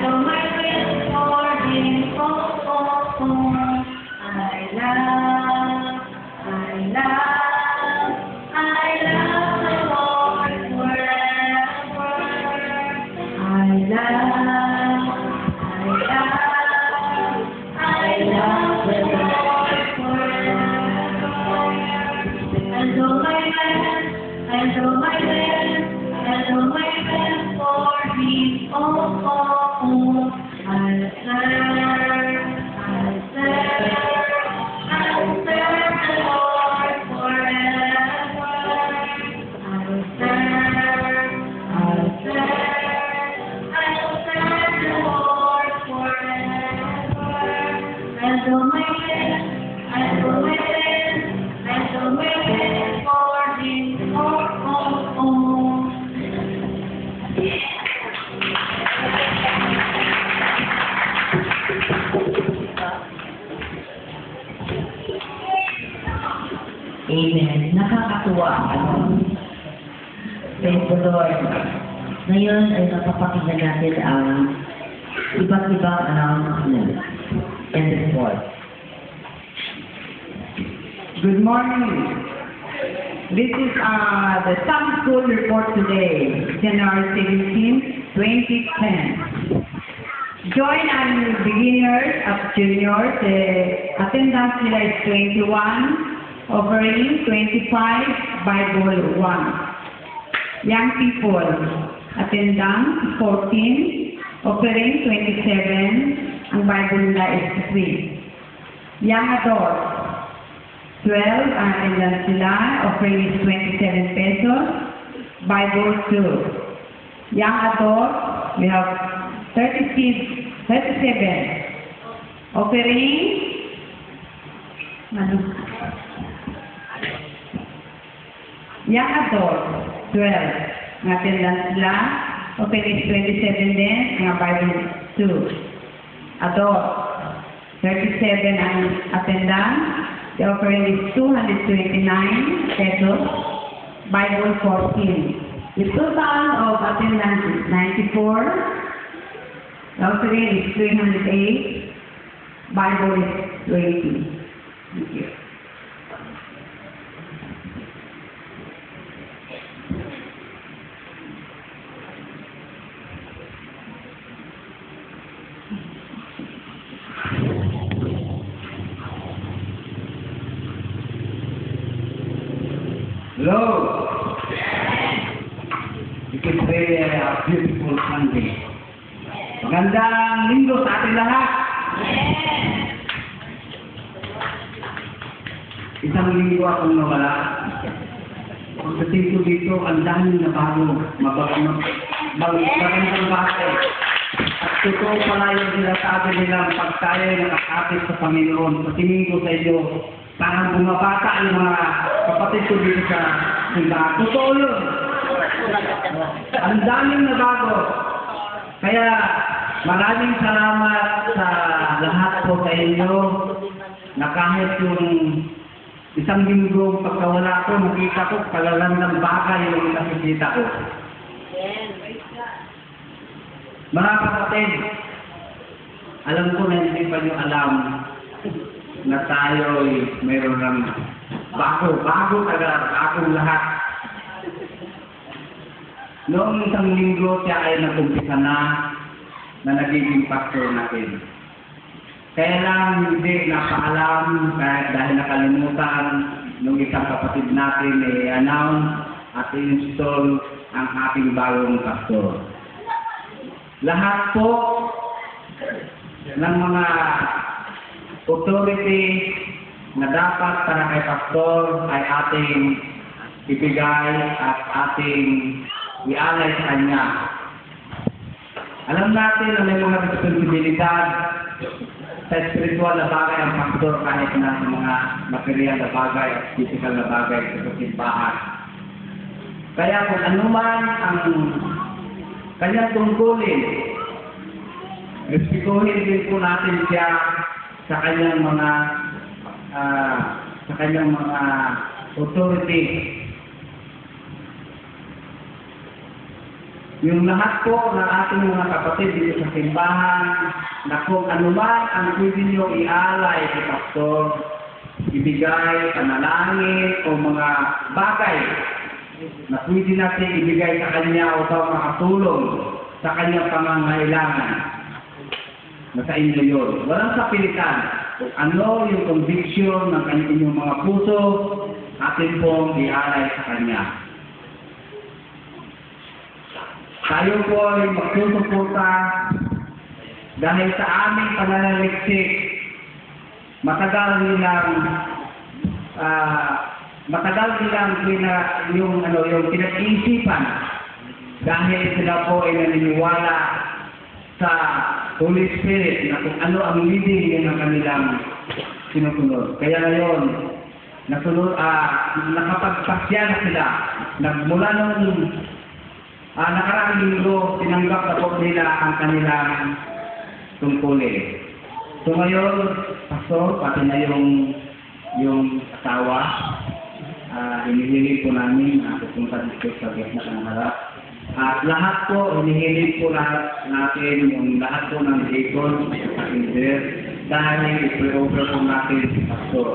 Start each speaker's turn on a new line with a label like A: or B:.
A: blow my wings for him, oh, oh, oh. I love the Lord forever. I love the Lord forever. And though my hands, for him, oh, oh, oh. I'll serve the Lord forever. I'll serve the Lord forever. And though my hands, for him, oh, oh, oh.
B: Amen. Nakakatuwa ang Praise the Lord. Ngayon ay napapakinggan natin ang iba't ibang announcement and report.
C: Good morning. This is the Sunday School report today, January 17, 2010. Join and beginners of juniors. The attendance nila is 21, offering 25, Bible 1. Young people, attendance 14, offering 27, ang Bible nila is 3. Young adults, 12, ang attendance nila, offering is 27 pesos, Bible 2. Young adults, we have 37, offering, young adults, 12, ang attendance nila, offering is 27 din, ang Bible 2. Adults, 37 ang attendance, the offering is 229 pesos, Bible 14. The total of attendance is 94, the offering is 308, Bible is 20. Thank you.
D: Hello. It is really a beautiful Sunday. Magandang linggo sa ating lahat. Isang linggo akong nawala. Pagdating ko dito, ang daming na bago, magandang bagay. At totoo pala yung sinasabi nila pag tayo ay nakakapit sa Panginoon. Sa tingin ko sa inyo, parang bumabata yung mga kapatid ko dito sa simbahan. Totoo yun. Ang daming na bago. Kaya maraming salamat sa lahat po sa inyo na kahit yung isang linggo pagkawala ko, nakita ko kalalang bagay yung nakikita ko. Mga kapatid, alam ko na hindi pa nyo alam na tayo ay mayroon ng bagong lahat. Noong isang linggo siya ay nagumpisa na nagiging pastor natin. Kaya lang hindi napaalam dahil nakalimutan nung isang kapatid natin i-announce at i-install ang ating bagong pastor. Lahat po ng mga authority na dapat para kay pastor ay ating ibigay at ating ialay sa kanya. Alam natin na may mga responsibilidad sa spiritual na bagay ang pastor kahit na sa mga material na bagay at physical na bagay sa simbahan. Kaya kung anuman ang kanyang tungkulin, respetuhin din po natin siya sa kanyang mga authority. yung lahat po ng ating mga kapatid dito sa simbahan, na kung anuman ang pwede nyo ialay si Pastor, ibigay, panalangin, o mga bagay na pwede natin ibigay sa kanya upang makatulong sa kanyang pangangailangan. Nasa inyo yun. Walang kapilitan. Kung ano yung conviction ng inyong mga puso, atin pong ialay sa kanya. Tayo po ay magsusuporta dahil sa aming pananaliksik, matagal nilang yung pinag-iisipan dahil sila po ay naniniwala sa Holy Spirit na kung ano ang leading ng kanilang sinusunod. Kaya ngayon, nakapagpasya na sila. Nagmula nung nakaraang linggo, tinanggap na po nila ang kanilang tungkulin. So ngayon, Pastor, pati na yung asawa, hinihiling po namin na pupunta dito sa Vietnam ng harap. At lahat po, hinihiling po natin yung lahat po ng deacon sa Kinder dahil i-pre-over po natin si Pastor.